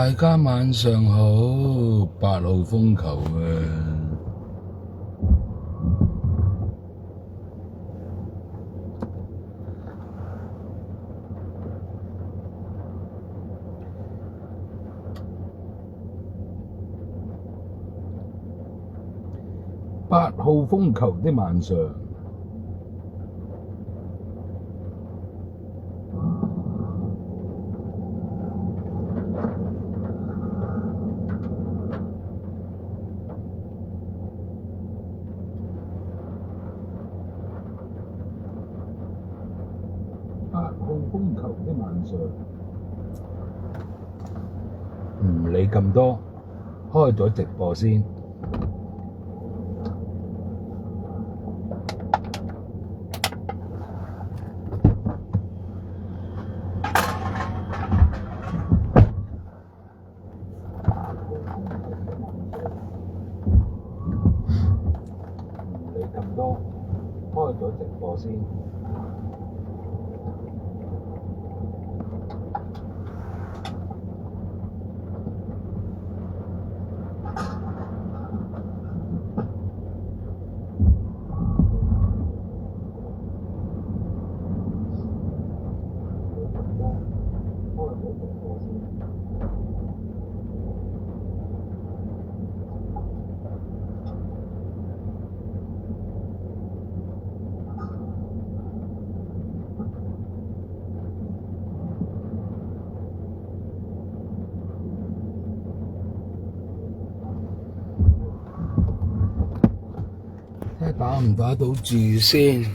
大家晚上好，8號風球啊！8號風球的晚上，8號風球的晚上，唔理咁多，開咗直播先。開咗直播先。睇下打唔打到住先。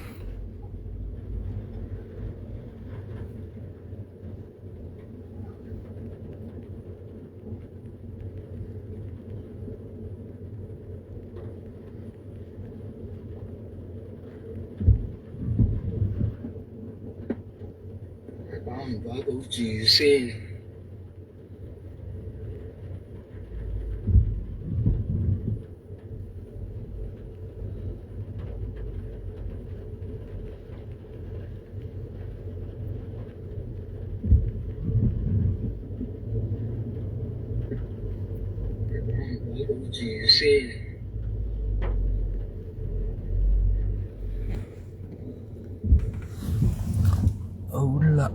打唔打到住先？打到住先。好啦。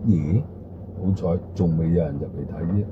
咦？好彩仲未有人入嚟睇啫。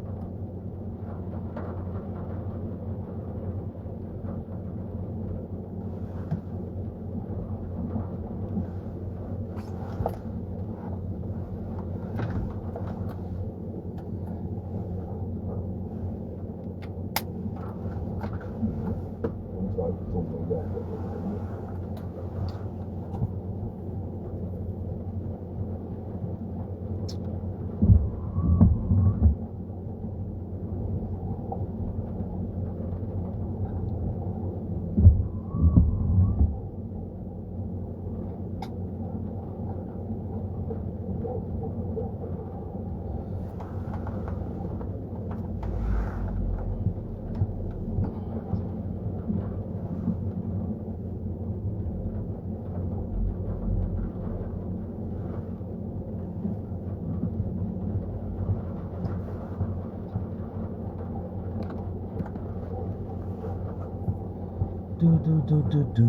嘟嘟嘟嘟嘟。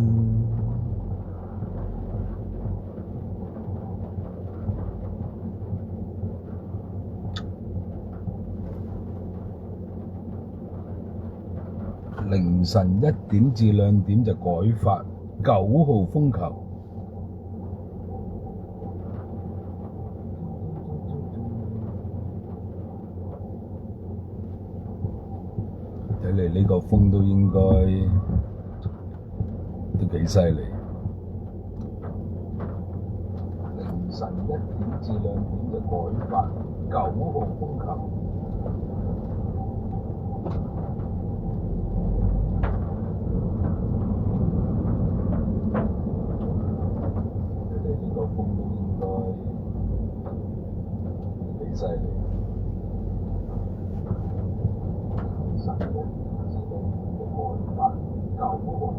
凌晨1點至2點就改發9號風球。睇嚟呢個風都應該都幾犀利。凌晨1點至2點就改發9號風球。睇嚟呢個風都應該都幾犀利。凌晨1點至2點就改發9號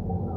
風球。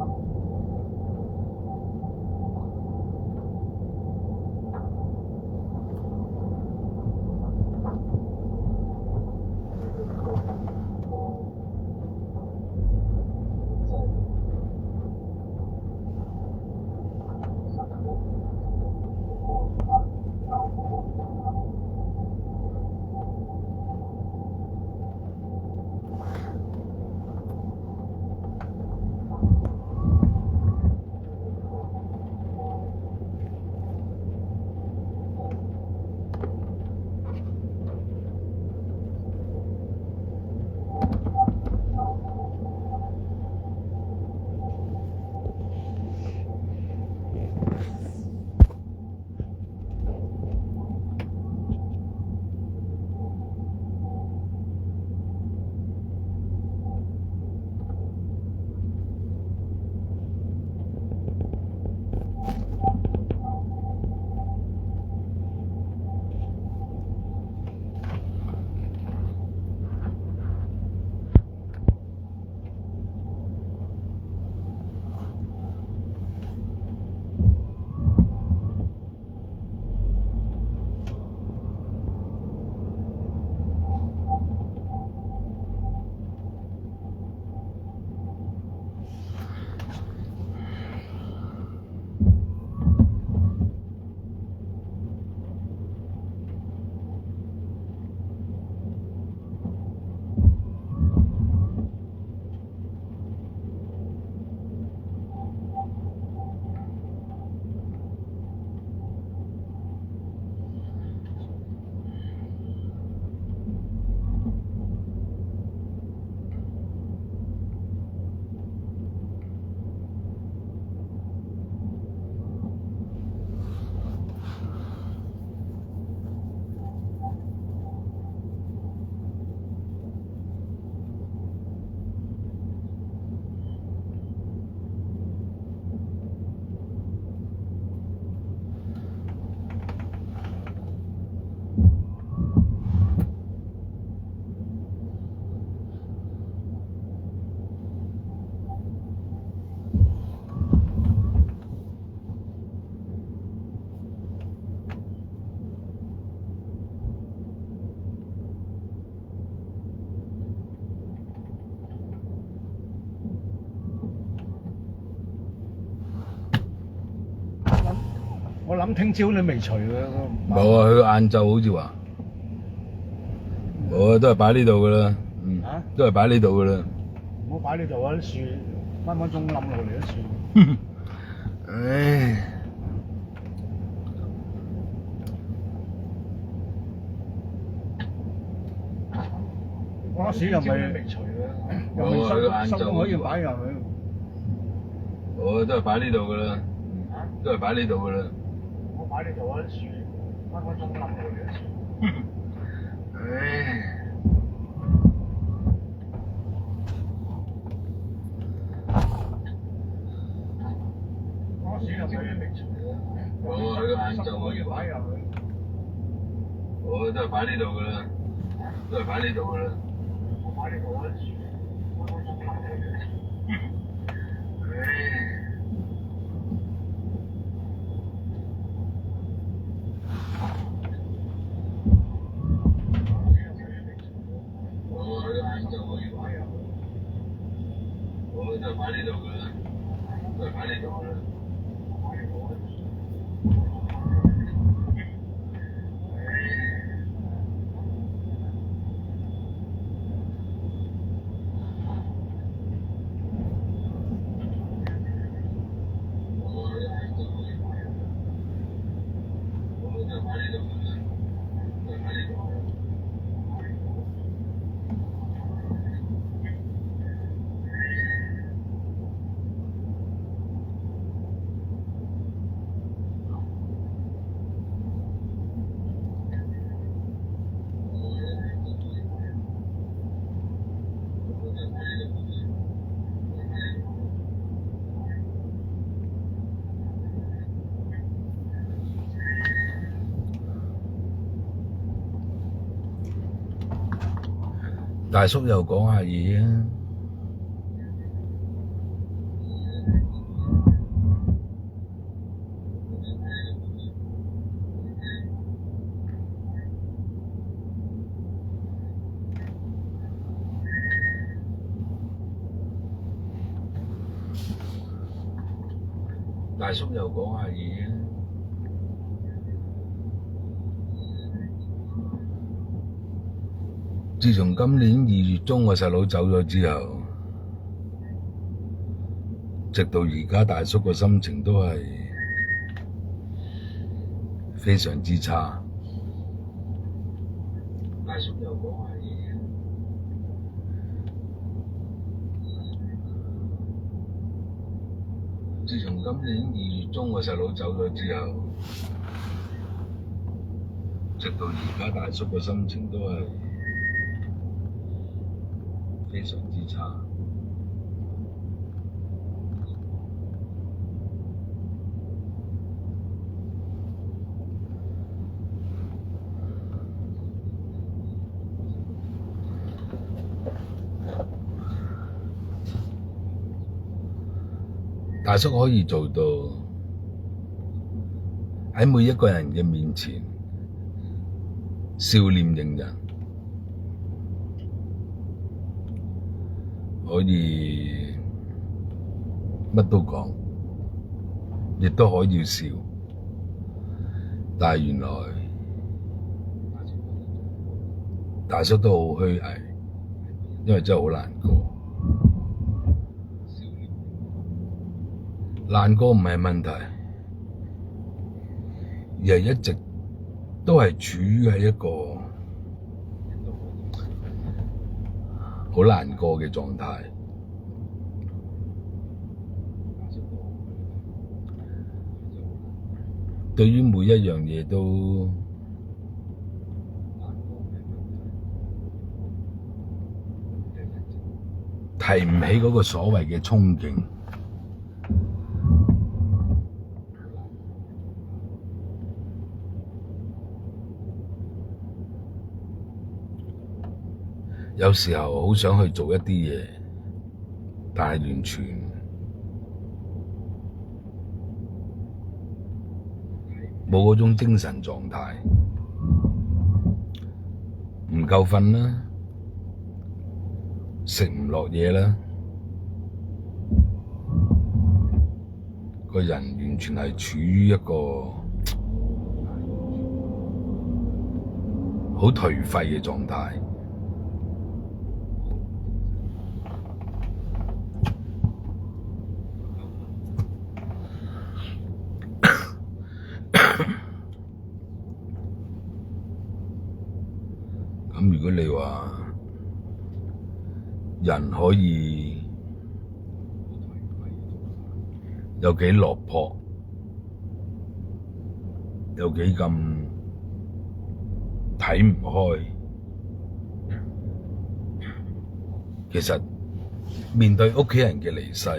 我諗聽朝你未除嘅。冇啊，佢晏晝好似話，我都係擺呢度噶啦，都係擺呢度噶啦。唔好擺呢度啊！啲樹分分鐘冧落嚟啲樹。唉，嗰時又未除嘅，又未收工可以擺入去。我都係擺呢度噶啦，都係擺呢度噶啦。我擺呢度啊！啲樹分分鐘冧落嚟啲樹。唉。嗰時又未除嘅，收工可以擺入去。我都係擺呢度噶啦，都係擺呢度噶啦。我擺呢度啊！啲樹分分鐘冧落嚟啲樹。唉。我都係擺呢度噶啦，都係擺呢度噶啦。大叔又講下嘢啊！大叔又講下嘢啊！自從今年2月中我細佬走咗之後，直到而家，大叔個心情都係非常之差。大叔又講下嘢啊！自從今年2月中我細佬走咗之後，直到而家，大叔個心情都係非常之差。大叔可以做到喺每一個人嘅面前笑臉迎人，可以乜都講，亦都可以笑，但係原來大叔都好虛偽，因為真係好難過。難過唔係問題，而係一直都係處於喺一個好難過嘅狀態。對於每一樣嘢都提唔起嗰個所謂嘅憧憬。有時候好想去做一啲嘢，但係完全冇嗰種精神狀態，唔夠瞓啦，食唔落嘢啦，個人完全係處於一個好頹廢嘅狀態。咁如果你話人可以有幾落魄，有幾咁睇唔開，其實面對屋企人嘅離世，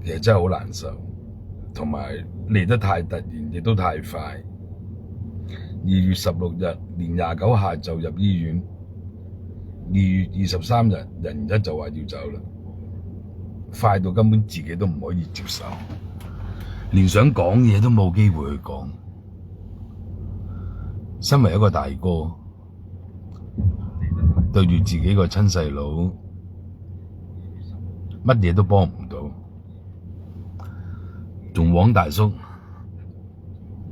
其實真係好難受，同埋嚟得太突然，亦都太快。2月16日年29下晝入醫院，2月23日人一就話要走啦，快到根本自己都唔可以接受，連想講嘢都冇機會去講。身為一個大哥，對住自己個親細佬，乜嘢都幫唔到，仲枉大叔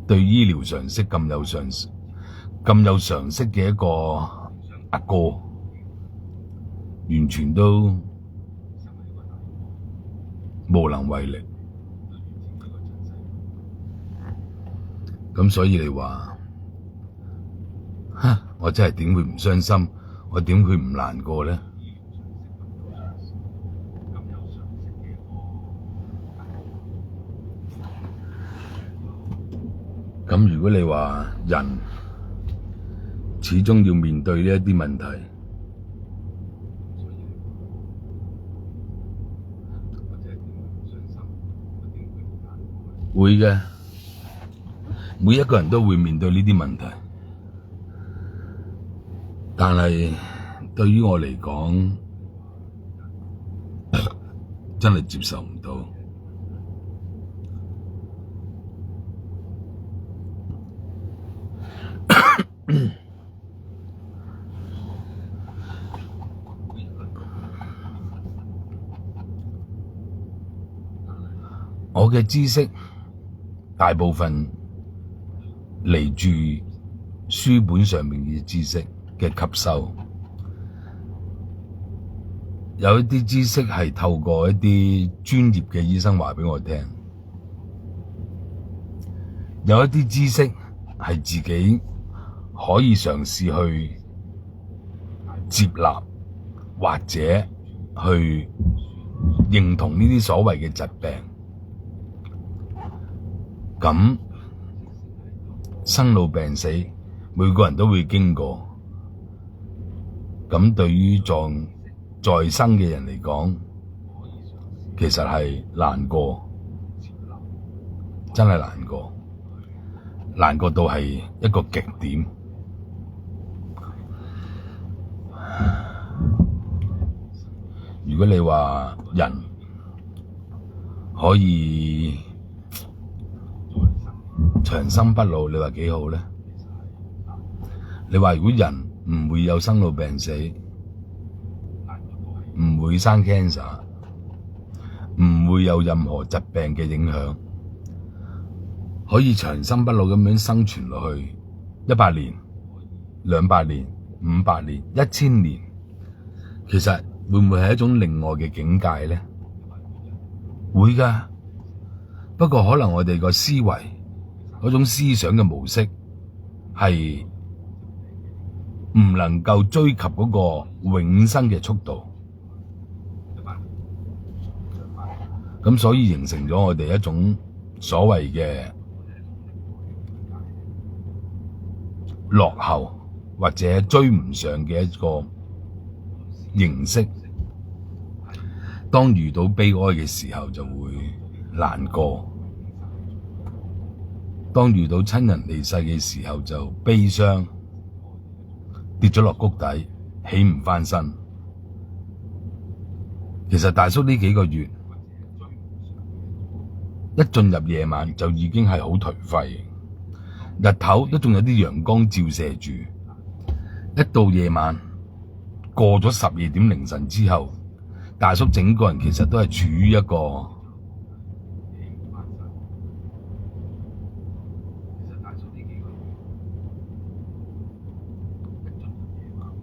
對醫療常識咁有常識嘅一個阿哥，完全都無能為力。咁所以你話，我真係點會唔傷心？我點會唔難過呢？咁如果你話人始終要面對呢一啲問題，會嘅，每一個人都會面對呢啲問題。但係對於我嚟講，真係接受唔到。我嘅知識大部分嚟自書本上面嘅知識嘅吸收，有一啲知識係透過一啲專業嘅醫生話俾我聽，有一啲知識係自己可以嘗試去接納或者去認同呢啲所謂嘅疾病。咁生老病死，每個人都會經過。咁對於在生嘅人嚟講，其實係難過，真係難過，難過到係一個極點。如果你話人可以長生不老，你話幾好咧？你話如果人唔會有生老病死，唔會生 cancer， 唔會有任何疾病嘅影響，可以長生不老咁樣生存落去100年、200年、500年、1000年，其實會唔會係一種另外嘅境界咧？會㗎，不過可能我哋個思維嗰種思想嘅模式係唔能夠追及嗰個永生嘅速度，咁所以形成咗我哋一種所謂嘅落後或者追唔上嘅一個形式。當遇到悲哀嘅時候就會難過，當遇到親人離世嘅時候就悲傷，跌咗落谷底，起唔返身。其實大叔呢幾個月一進入夜晚就已經係好頹廢，日頭都仲有啲陽光照射住，一到夜晚過咗12點凌晨之後，大叔整個人其實都係處於一個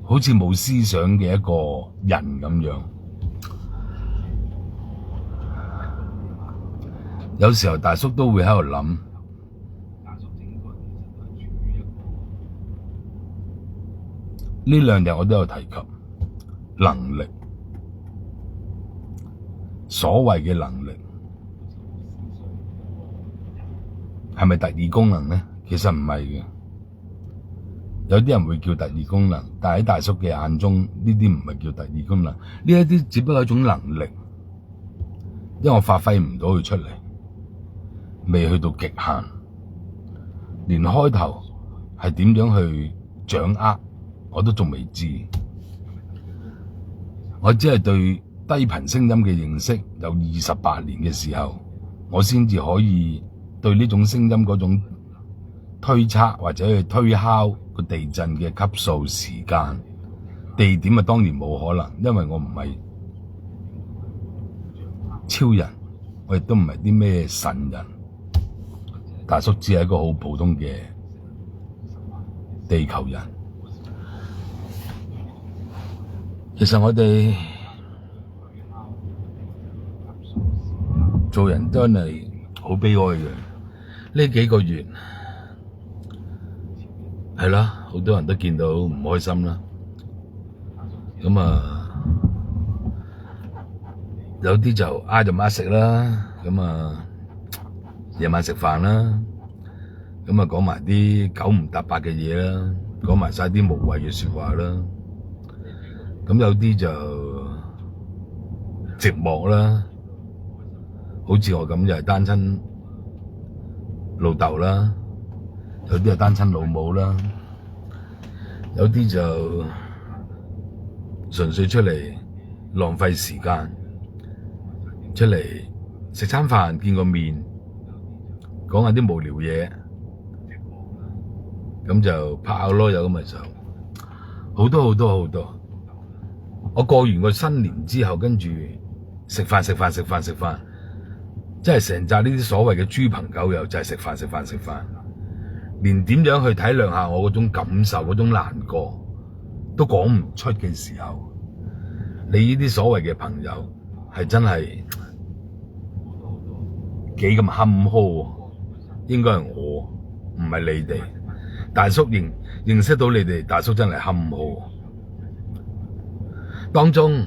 好似冇思想嘅一個人咁樣。有時候大叔都會喺度諗，呢2日我都有提及能力。所謂嘅能力係咪特異功能呢？其實唔係嘅，有啲人會叫特異功能，但喺大叔嘅眼中，呢啲唔係叫特異功能，呢一啲只不過係一種能力，因為我發揮唔到佢出嚟，未去到極限，連開頭係點樣去掌握我都仲未知，我只係對低頻聲音嘅認識有28年嘅時候，我先至可以對呢種聲音嗰種推測或者去推敲個地震嘅級數、時間、地點啊，當然冇可能，因為我唔係超人，我亦都唔係啲咩神人，大叔只係一個好普通嘅地球人。其實我哋做人真係好悲哀嘅，呢幾個月係啦，好多人都見到唔開心啦。咁啊，有啲就挨就孖食啦，咁啊夜晚食飯啦，咁啊講埋啲九唔搭八嘅嘢啦，講埋晒啲無謂嘅說話啦。咁有啲就寂寞啦，好似我咁就係單親老豆啦，有啲係單親老母啦，有啲就純粹出嚟浪費時間，出嚟食餐飯見個面，講下啲無聊嘢，咁就拍下囉柚咁咪就好多好多好多。我過完個新年之後，跟住食飯，即係成扎呢啲所謂嘅豬朋狗友，就係食飯，連點樣去體諒下我嗰種感受、嗰種難過都講唔出嘅時候，你呢啲所謂嘅朋友係真係幾咁坎坷，應該係我，唔係你哋。大叔認識到你哋，大叔真係坎坷。當中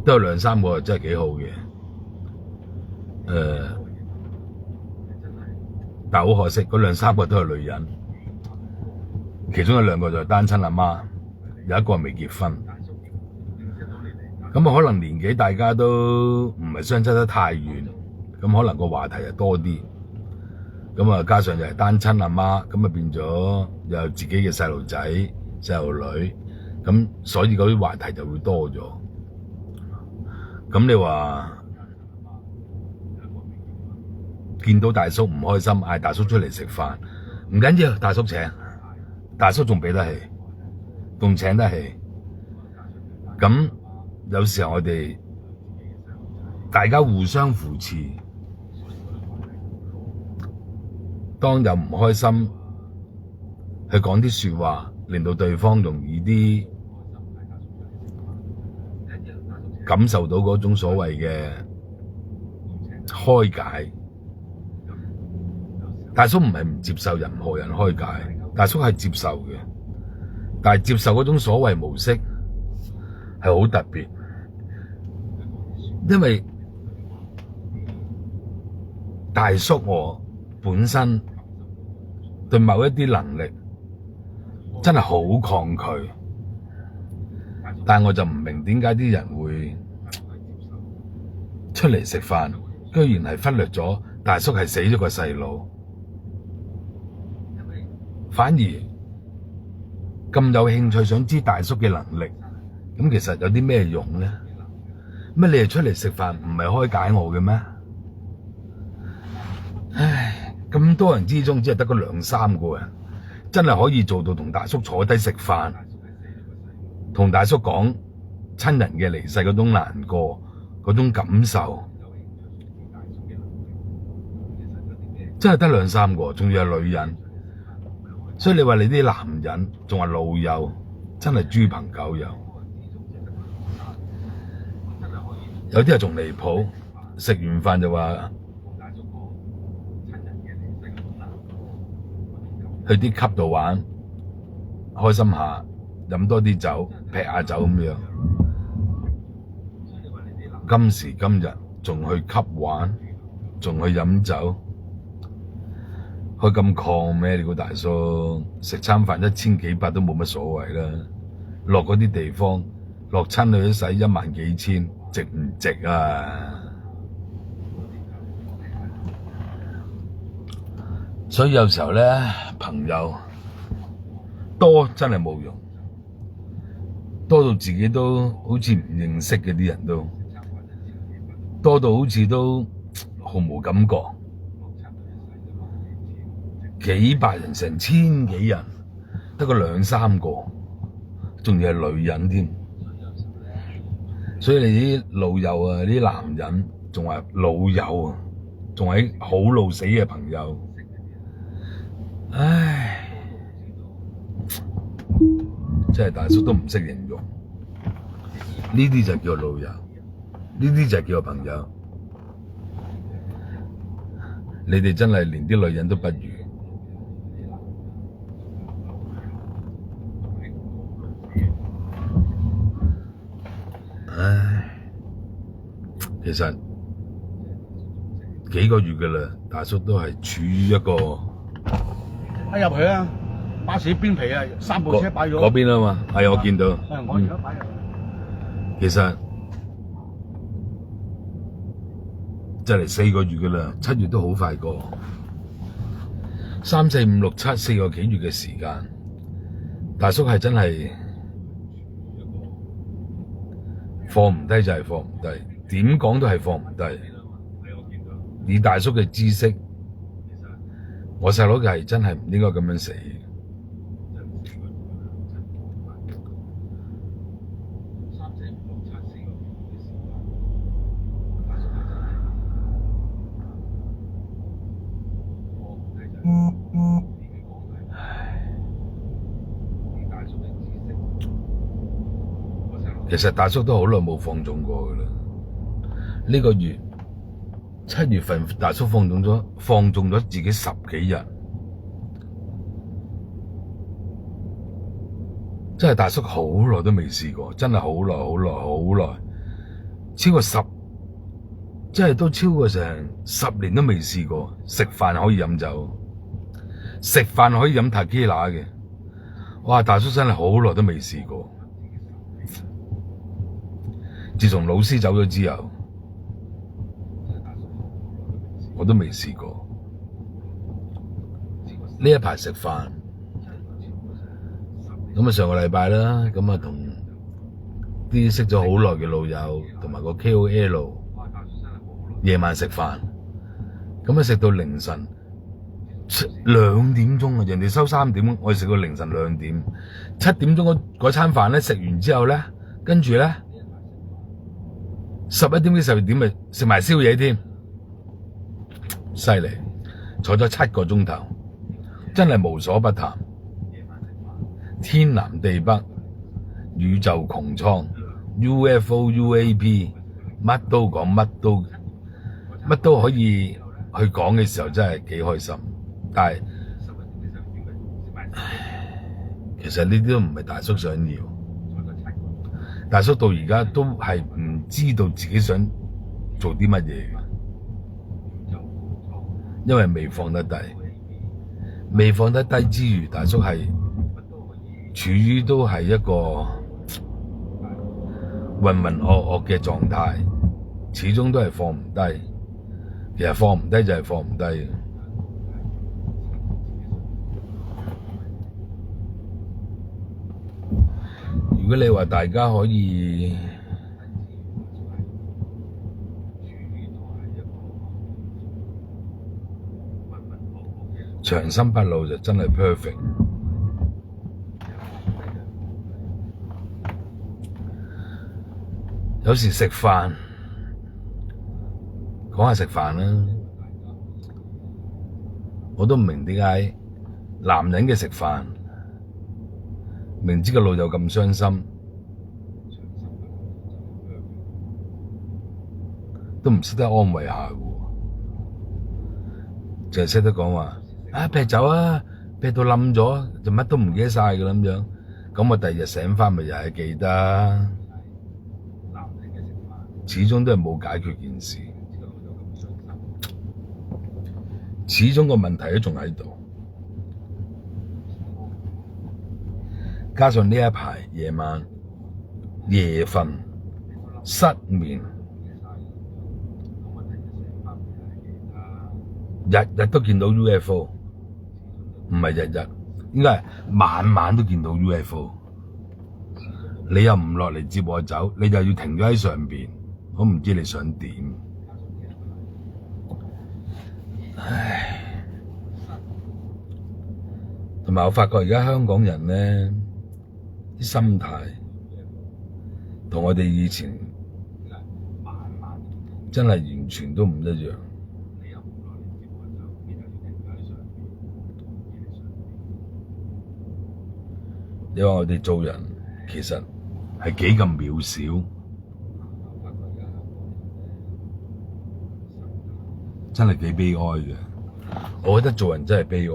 都有兩三個真係幾好嘅，但好可惜，嗰兩三個都係女人，其中有兩個就係單親阿媽，有一個未結婚。咁可能年紀大家都唔係相差得太遠，咁可能個話題就多啲。咁加上又係單親阿媽，咁變咗又有自己嘅細路仔、細路女，咁所以嗰啲話題就會多咗。咁你話見到大叔唔開心，嗌大叔出嚟食飯，唔緊要，大叔請，大叔仲俾得起，仲請得起。咁有時候我哋大家互相扶持，當有唔開心去講啲說話，令到對方容易啲感受到嗰種所謂嘅開解。大叔唔係唔接受任何人開解，大叔係接受嘅，但係接受嗰種所謂模式係好特別，因為大叔我本身對某一啲能力真係好抗拒，但我就唔明點解啲人會出嚟食飯，居然係忽略咗大叔係死咗個細佬，反而咁有興趣想知大叔嘅能力，咁其實有啲咩用呢？乜你係出嚟食飯唔係開解我嘅咩？唉，咁多人之中只係得嗰兩三個人真係可以做到同大叔坐低食飯，同大叔講親人嘅離世嗰種難過，嗰種感受，真係得兩三個，仲要係女人。所以你話你啲男人仲話老友，真係豬朋狗友。有啲人仲離譜，食完飯就話去啲club度玩，開心下，飲多啲酒，劈下酒咁樣。今時今日仲去club玩，仲去飲酒，開咁礦咩？你個大叔食餐飯1000幾百都冇乜所謂啦。落嗰啲地方，落親去都使1萬幾千，值唔值啊？所以有時候咧，朋友多真係冇用，多到自己都好似唔認識嘅啲人都多到好似都毫無感覺。幾百人成1000幾人，得個兩三個，仲要係女人添。所以你啲老友啊，啲男人仲話老友啊，仲係好老死嘅朋友。唉，真係大叔都唔識形容，呢啲就叫老友，呢啲就叫朋友。你哋真係連啲女人都不如。唉，其實幾個月㗎喇，大叔都係處於一個入去啊！巴士邊皮啊，3部車擺咗嗰邊啊嘛，係我見到。我而家擺入去。其實就嚟4個月㗎喇，7月都好快過，3、4、5、6、7 4個幾月嘅時間，大叔係真係放唔低就係放唔低，點講都係放唔低。以大叔嘅知識，我細佬係真係唔應該咁樣死。其實大叔都好耐冇放縱過噶啦，呢個月7月份大叔放縱咗自己10幾日，真係大叔好耐都未試過，真係好耐，超過真係都超過成10年都未試過食飯可以飲酒，食飯可以飲 Tequila 嘅，哇！大叔真係好耐都未試過。自從老師走咗之後，我都未試過。呢一排食飯，咁啊上個禮拜啦，咁啊同啲識咗好耐嘅老友同埋個 KOL 夜晚食飯，咁啊食到凌晨2點鐘啊，人哋收3點，我哋食到凌晨2點，7點鐘嗰餐飯咧食完之後咧，跟住咧。11點至12點咪食埋宵夜添，犀利！坐咗7個鐘頭，真係無所不談，天南地北，宇宙穹蒼 ，UFO、UAP， 乜都講，乜都可以去講嘅時候，真係幾開心。但係，其實呢啲都唔係大叔想要。大叔到而家都係唔知道自己想做啲乜嘢，因為未放得低。未放得低之餘，大叔係處於都係一個渾渾噩噩嘅狀態，始終都係放唔低。其實放唔低就係放唔低。如果你話大家可以長生不老，就真係 perfect。有時食飯，講下食飯啦，我都唔明點解男人嘅食飯，明知個老友咁傷心，都唔識得安慰下嘅，淨係識得講話劈酒啊，劈到冧咗就乜都唔記得晒嘅啦咁樣。咁我第二日醒返咪又係記得，始終都係冇解決件事，始終個問題都仲喺度。加上呢一排夜晚夜瞓失眠，日日都見到 UFO， 唔係日日，應該係晚晚都見到 UFO。你又唔落嚟接我走，你就要停咗喺上邊，我唔知你想點。唉，同埋我發覺而家香港人咧，啲心態同我哋以前真係完全都唔一樣。你話我哋做人其實係幾咁渺小，真係幾悲哀嘅。我覺得做人真係悲哀。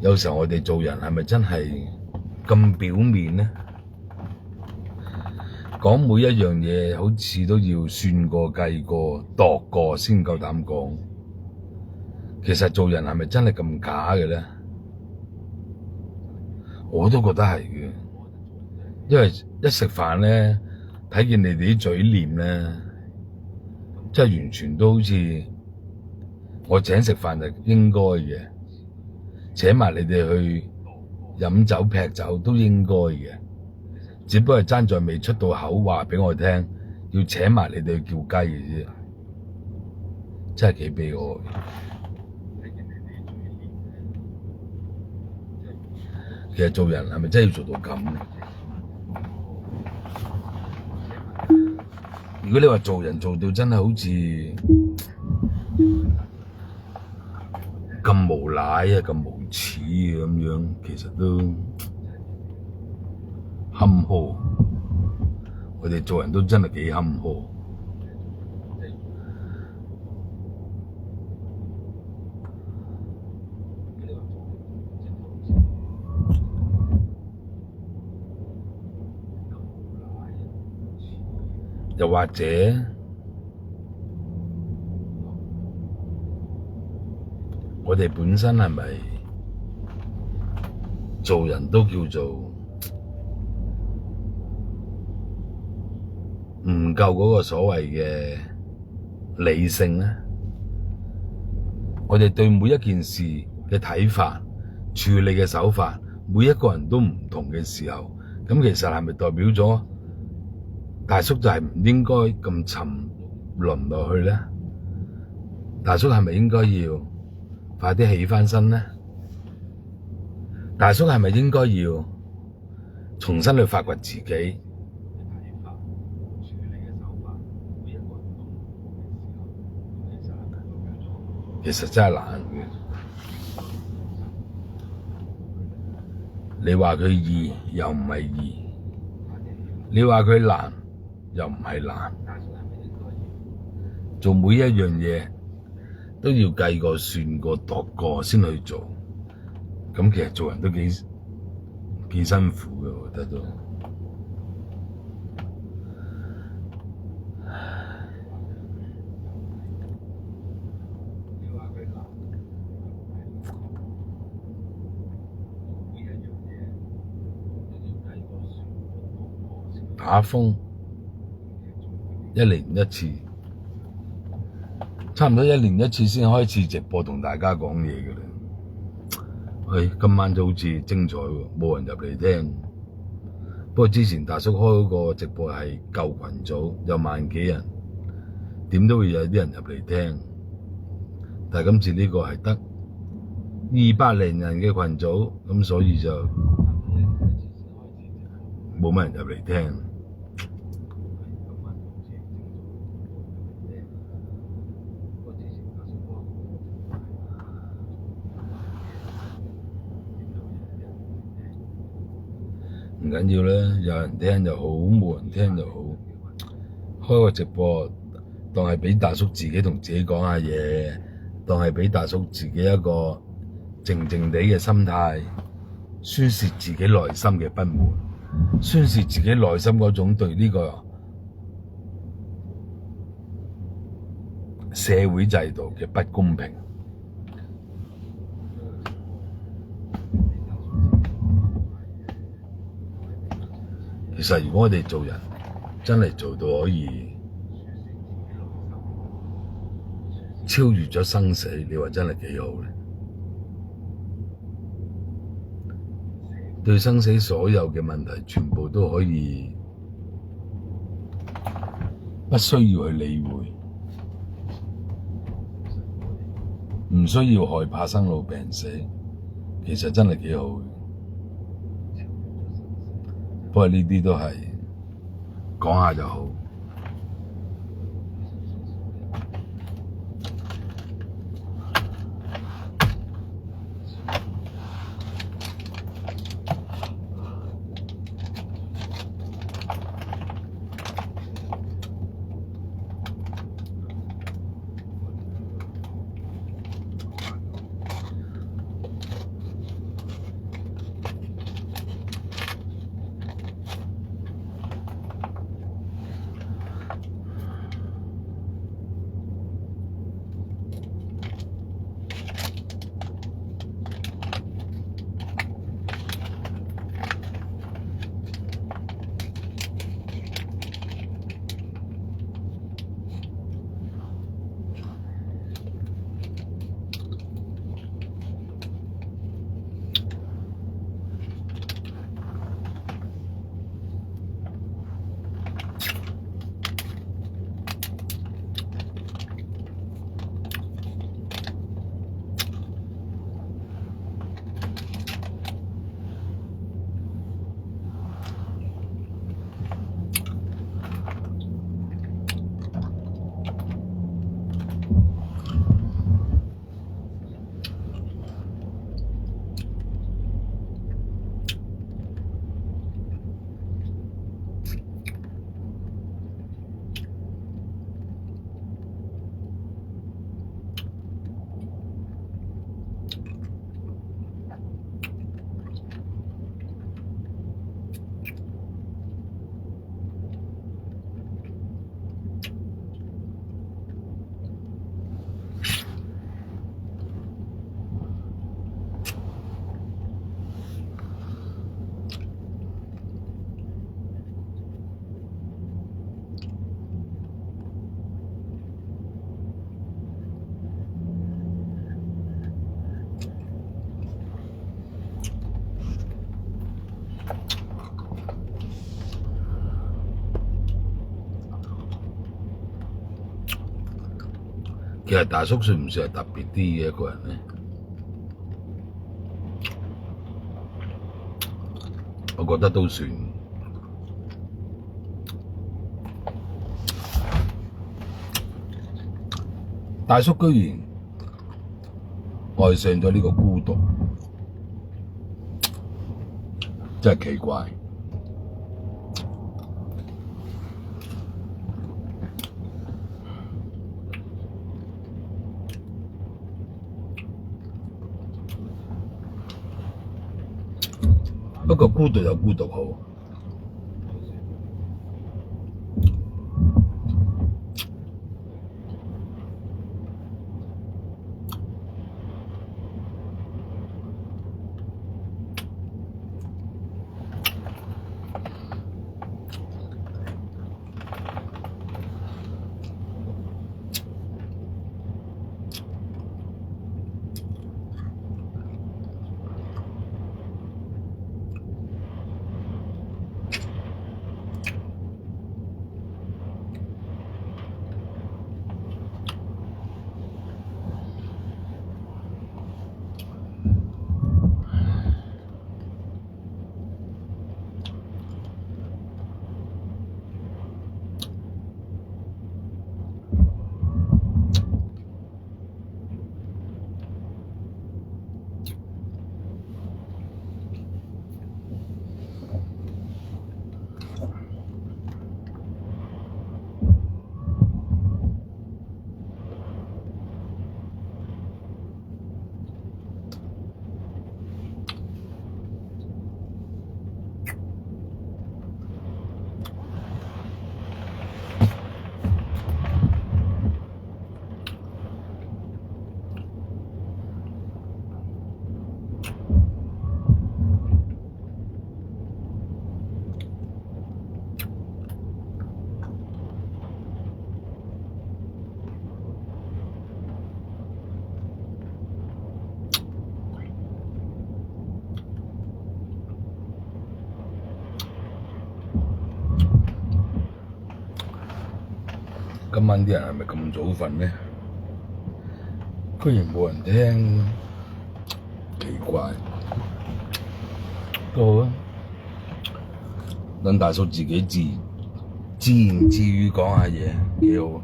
有時候我哋做人係咪真係咁表面呢？講每一樣嘢好似都要算過、計過、度過先夠膽講。其實做人係咪真係咁假嘅呢？我都覺得係嘅，因為一食飯咧，睇見你哋啲嘴臉咧，即係完全都好似我請食飯就應該嘅，請埋你哋去飲酒劈酒都應該嘅，只不過係爭在未出到口話俾我聽，要請埋你哋去叫雞嘅啫，真係幾悲哀。其實做人係咪真係要做到咁咧？如果你話做人做到真係好似咁無賴啊、咁無恥啊咁樣，其實都坎坷。我哋做人都真係幾坎坷。又或者我哋本身係咪做人都叫做唔夠嗰個所謂嘅理性呢？我哋對每一件事嘅睇法、處理嘅手法，每一個人都唔同嘅時候，咁其實係咪代表咗大叔就係唔應該咁沉淪落去咧？大叔係咪應該要快啲起返身咧？大叔係咪應該要重新去發掘自己？其實真係難嘅。你話佢易又唔係易，你話佢難又唔係難，做每一樣嘢都要計過、算過、度過先去做，咁其實做人都幾辛苦嘅，我覺得都。打風一年一次，差唔多一年一次先開始直播同大家講嘢嘅啦。喂，今晚就好似精彩喎，冇人入嚟聽。不過之前大叔開嗰個直播係舊群組，有萬幾人，點都會有啲人入嚟聽。但係今次呢個係得200零人嘅群組，咁所以就冇乜人入嚟聽。唔緊要啦，有人聽就好，冇人聽就好。開個直播當係畀大叔自己同自己講下嘢，當係畀大叔自己一個靜靜地嘅心態，宣泄自己內心嘅不滿，宣泄自己內心嗰種對呢個社會制度嘅不公平。其實如果我哋做人真係做到可以超越咗生死，你話真係幾好咧？對生死所有嘅問題，全部都可以不需要去理會，唔需要害怕生老病死，其實真係幾好嘅。不過呢啲都係講下就好。其實大叔算唔算係特別啲嘅一個人呢？我覺得都算。大叔居然愛上咗呢個孤獨，真係奇怪。不過孤獨有孤獨好。今晚啲人係咪咁早瞓呢？居然冇人聽，奇怪。都好啊，等大叔自己自言自語講下嘢，幾好啊。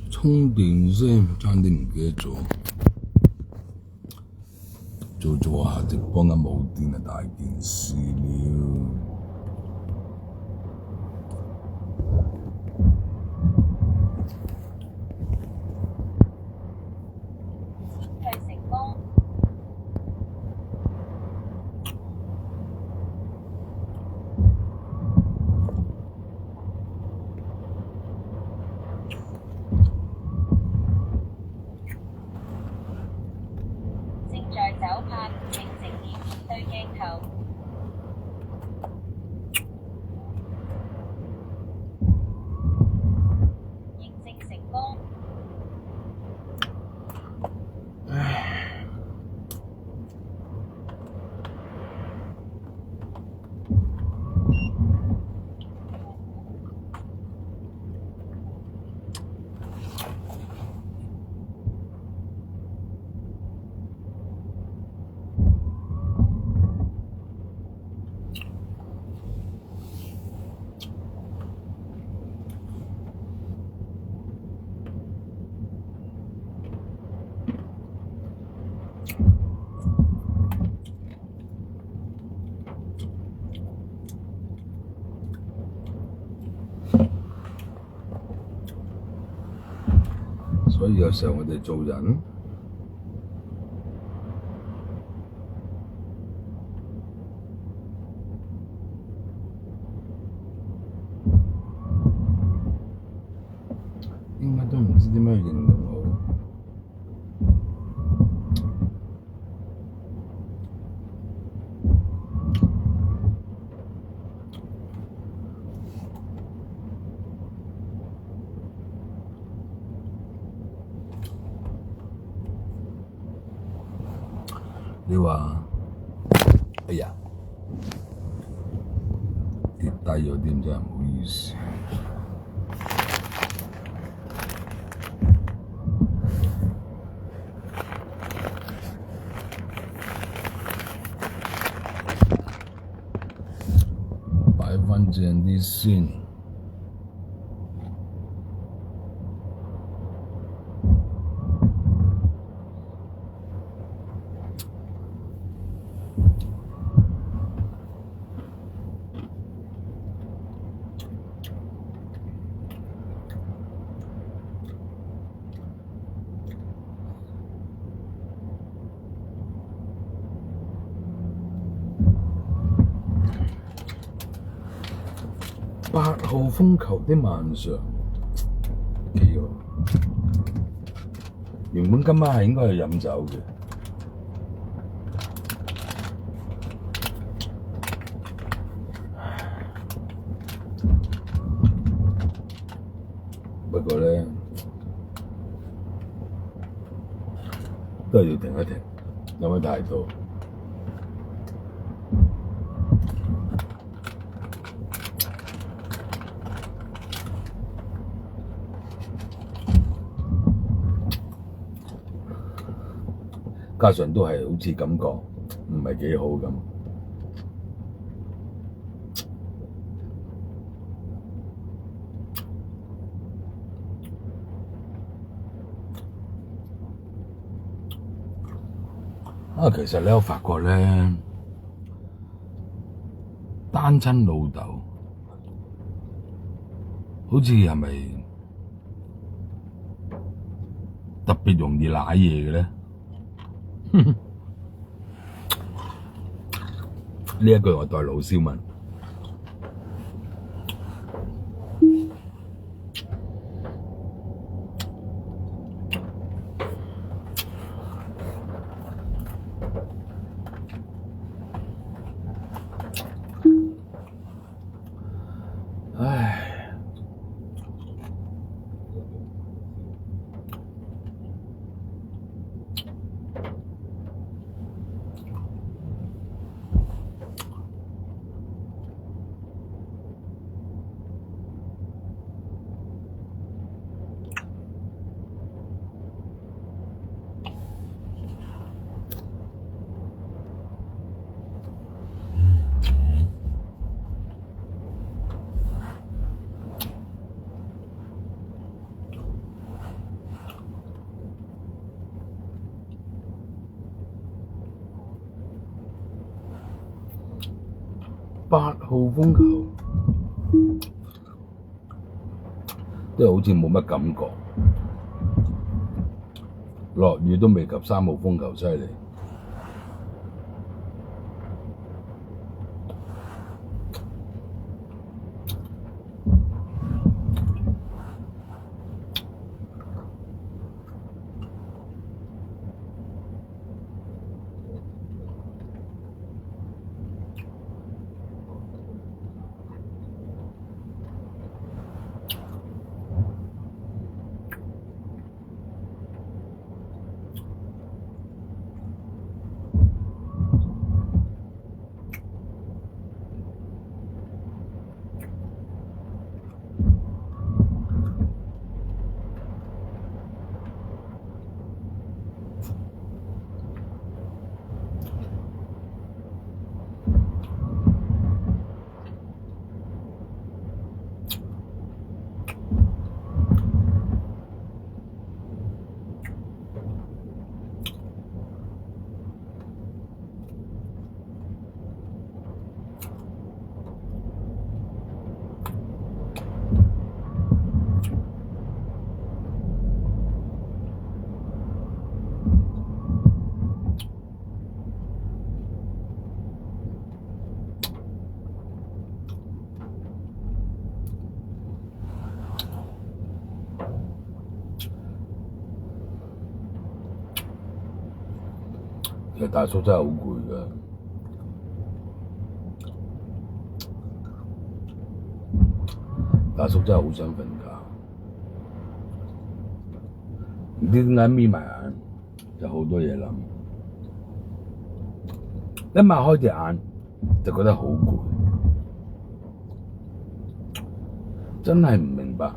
充電先，差啲唔記得咗。做下直播啊，冇電啊，大件事了。所以有時候我哋做人你話，哎呀，跌低咗啲真係唔好意思。擺返正啲先。8號風球的晚上，幾好。原本今晚係應該去飲酒嘅，不過呢，都係要停一停，飲得太多。加上都係好似感覺唔係幾好咁。其實咧，我發覺咧，單親老豆好似係咪特別容易舐嘢嘅咧？呢一句我代老蕭問。唉。8號風球都係好似冇乜感覺，落雨都未及3號風球犀利。其實大叔真係好攰㗎，大叔真係好想瞓覺，唔知點解眯埋眼就好多嘢諗。一擘開隻眼就覺得好攰，真係唔明白。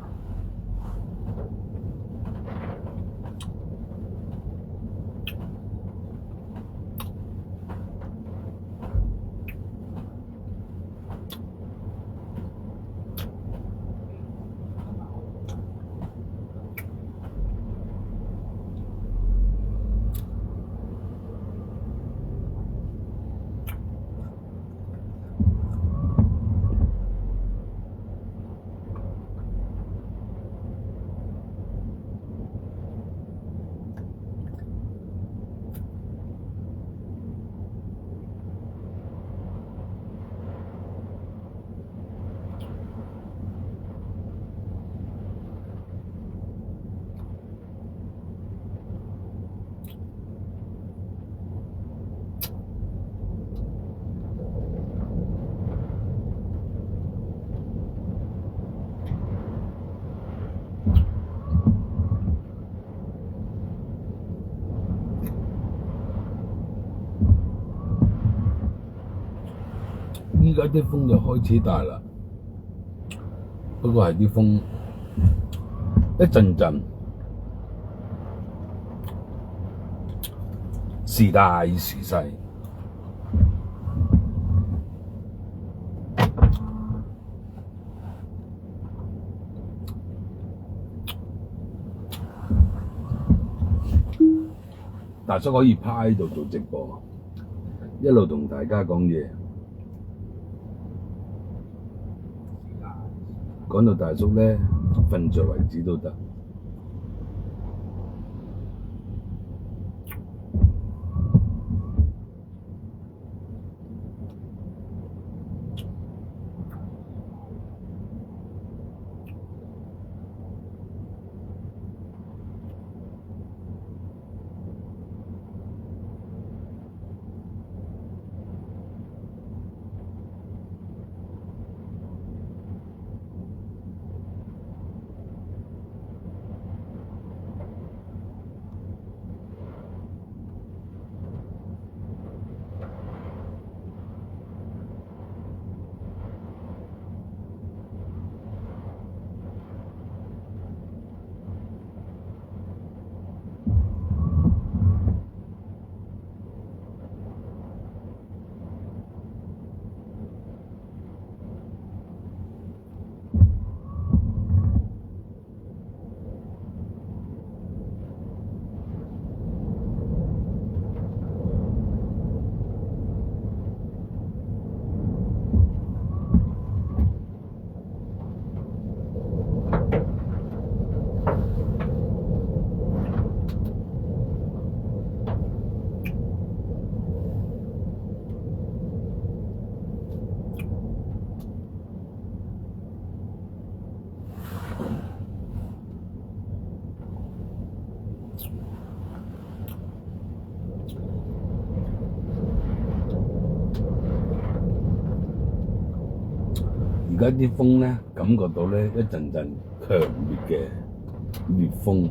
依家啲風就開始大啦，不過係啲風一陣陣，時大時細。大叔可以趴喺度做直播，一路同大家講嘢。講到大叔呢瞓着為止都得。而家啲風呢，感覺到呢一陣陣強烈嘅烈風。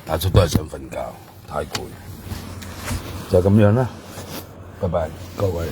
大叔都係想瞓覺，太攰，就咁樣啦，拜拜各位。